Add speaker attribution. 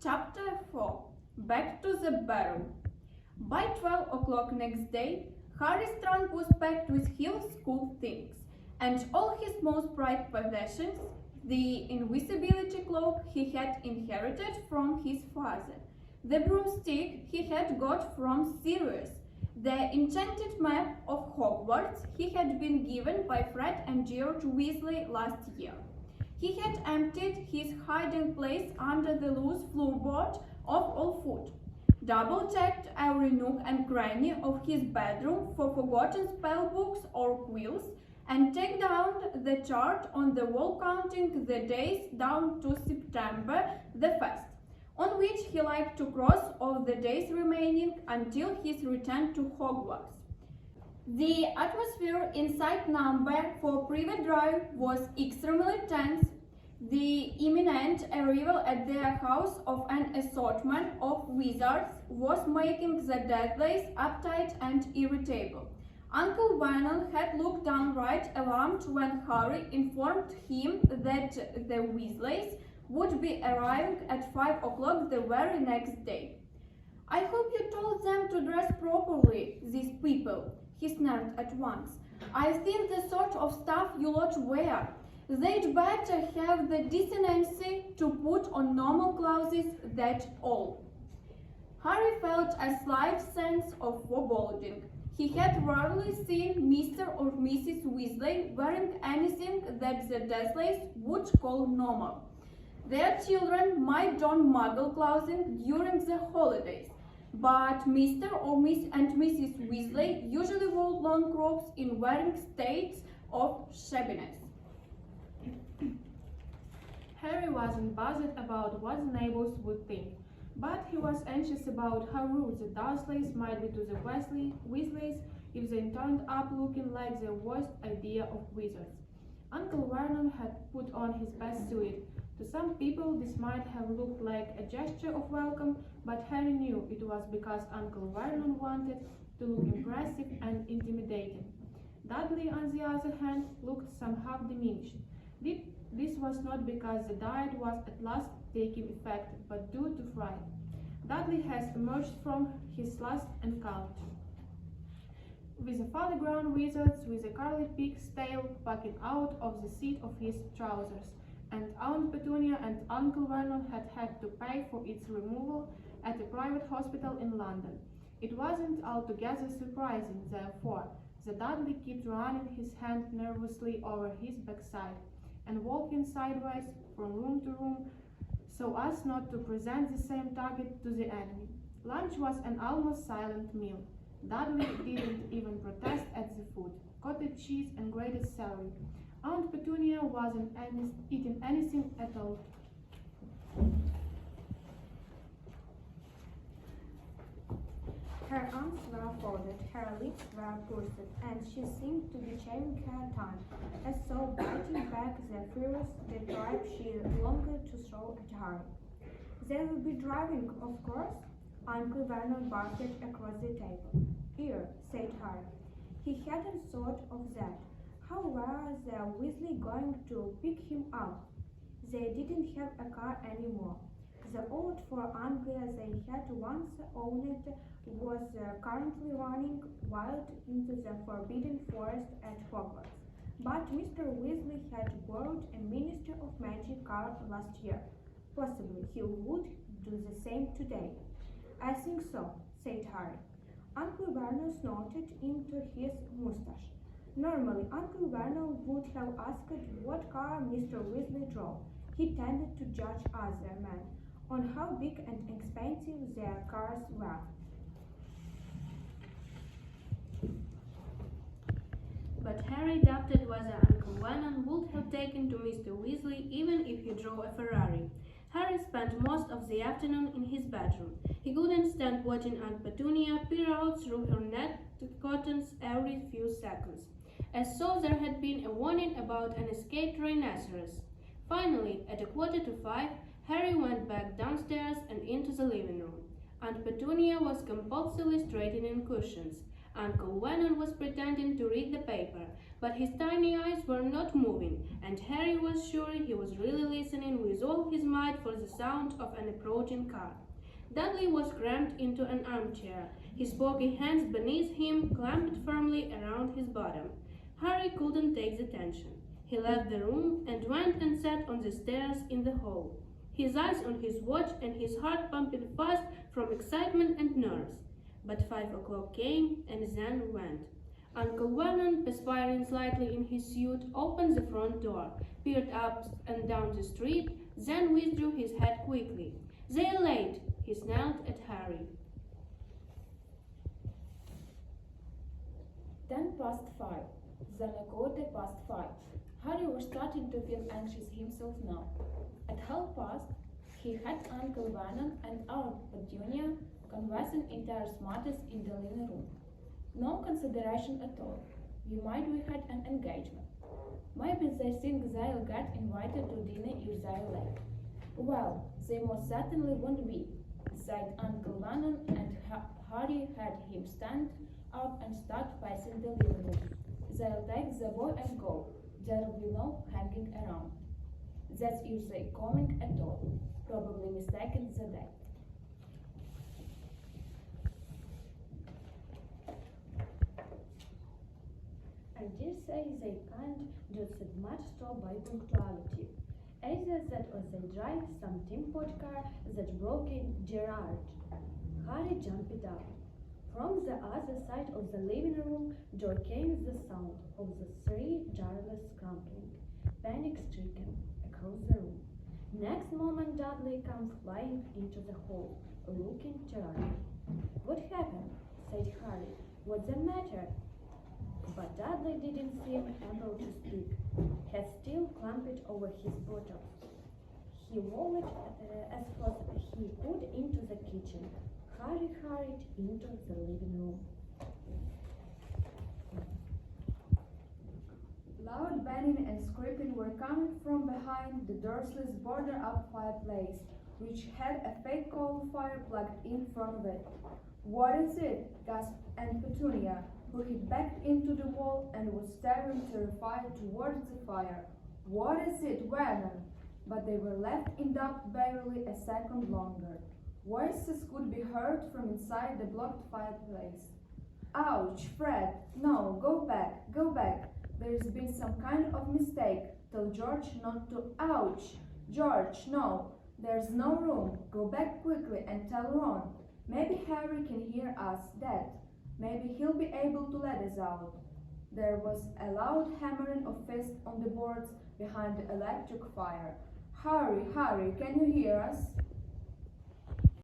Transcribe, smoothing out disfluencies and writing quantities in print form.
Speaker 1: Chapter 4. Back to the Burrow. By 12 o'clock next day, Harry's trunk was packed with his school things, and all his most prized possessions, the invisibility cloak he had inherited from his father, the broomstick he had got from Sirius, the enchanted map of Hogwarts he had been given by Fred and George Weasley last year. He had emptied his hiding place under the loose floorboard of all food, double-checked every nook and cranny of his bedroom for forgotten spellbooks or quills, and taken down the chart on the wall counting the days down to September the 1st, on which he liked to cross all the days remaining until his return to Hogwarts. The atmosphere inside number for Privet Drive was extremely tense. The imminent arrival at their house of an assortment of wizards was making the Dudleys uptight and irritable. Uncle Vernon had looked downright alarmed when Harry informed him that the Weasleys would be arriving at 5 o'clock the very next day. "I hope you told them to dress properly, these people," he snapped at once. "I've seen the sort of stuff you lot wear. They'd better have the decency to put on normal clothes, that's all." Harry felt a slight sense of foreboding. He had rarely seen Mr. or Mrs. Weasley wearing anything that the Dursleys would call normal. Their children might don Muggle clothing during the holidays, but Mr. or Miss and Mrs. Weasley usually wore long robes in varying states of shabbiness.
Speaker 2: Harry wasn't bothered about what the neighbors would think, but he was anxious about how rude the Dursleys might be to the Weasleys if they turned up looking like their worst idea of wizards. Uncle Vernon had put on his best suit. To some people this might have looked like a gesture of welcome, but Harry knew it was because Uncle Vernon wanted to look impressive and intimidating. Dudley, on the other hand, looked somehow diminished. This was not because the diet was at last taking effect, but due to fright. Dudley has emerged from his last encounter with a father-grown wizard with a curly pig's tail poking out of the seat of his trousers, and Aunt Petunia and Uncle Vernon had to pay for its removal at a private hospital in London. It wasn't altogether surprising, therefore, that Dudley kept running his hand nervously over his backside and walking sideways from room to room so as not to present the same target to the enemy. Lunch was an almost silent meal. Dudley didn't even protest at the food, cottage cheese and grated celery. Aunt Petunia wasn't eating anything at all.
Speaker 3: Her arms were folded, her lips were pursed, and she seemed to be chewing her tongue, as though biting back the furious diatribe she longed to throw at Harry. "They will be driving, of course?" Uncle Vernon barked across the table. "Here," said Harry. He hadn't thought of that. How were the Weasley going to pick him up? They didn't have a car anymore. The old Ford Anglia they had once owned was currently running wild into the Forbidden Forest at Hogwarts. But Mr. Weasley had borrowed a Minister of Magic car last year. Possibly he would do the same today. "I think so," said Harry. Uncle Vernon snorted into his moustache. Normally, Uncle Vernon would have asked what car Mr. Weasley drove. He tended to judge other men on how big and expensive their cars were.
Speaker 4: But Harry doubted whether Uncle Vernon would have taken to Mr. Weasley even if he drove a Ferrari. Harry spent most of the afternoon in his bedroom. He couldn't stand watching Aunt Petunia peer out through her net curtains every few seconds, as though there had been a warning about an escaped rhinoceros. Finally, at 4:45, Harry went back downstairs and into the living room. Aunt Petunia was compulsively straightening cushions. Uncle Vernon was pretending to read the paper, but his tiny eyes were not moving, and Harry was sure he was really listening with all his might for the sound of an approaching car. Dudley was cramped into an armchair, his poky hands beneath him clamped firmly around his bottom. Harry couldn't take the tension. He left the room and went and sat on the stairs in the hall, his eyes on his watch and his heart pumping fast from excitement and nerves. But 5 o'clock came and then went. Uncle Vernon, perspiring slightly in his suit, opened the front door, peered up and down the street, then withdrew his head quickly. "They're late," he snarled at Harry.
Speaker 5: 5:10. Then a 5:15. Harry was starting to feel anxious himself now. At 5:30, he had Uncle Vernon and Aunt Petunia conversing interest matters in the living room. No consideration at all. We had an engagement. Maybe they think they'll get invited to dinner if they're late. Well, they most certainly won't be, said Uncle Vernon, and Harry had him stand up and start pacing the living room. They'll take the boy and go. There'll be no hanging around. That's if they're coming at all. Probably mistaken the day.
Speaker 6: I dare say they can't do that much so by punctuality. Either that or they drive some tin-pot car that broke in Gerard. Harry jumped up. From the other side of the living room door came the sound of the 3 jarlets scrambling, panic-stricken, across the room. Next moment Dudley came flying into the hall, looking terrified. "What happened?" said Harry. "What's the matter?" But Dudley didn't seem able to speak. He had still clamped over his bottle. He wallowed as fast as he could into the kitchen. Harry hurried into the living room.
Speaker 1: Loud banging and scraping were coming from behind the doorless border-up fireplace, which had a fake coal fire plugged in front of it. "What is it?" gasped Aunt Petunia, who had backed into the wall and was staring terrified towards the fire. "What is it, Vernon?" But they were left in doubt barely a second longer. Voices could be heard from inside the blocked fireplace. "Ouch, Fred! No, go back, go back. There's been some kind of mistake. Tell George not to—" "Ouch! George, no! There's no room. Go back quickly and tell Ron. Maybe Harry can hear us, Dad. Maybe he'll be able to let us out." There was a loud hammering of fists on the boards behind the electric fire. "Harry, Harry, can you hear us?"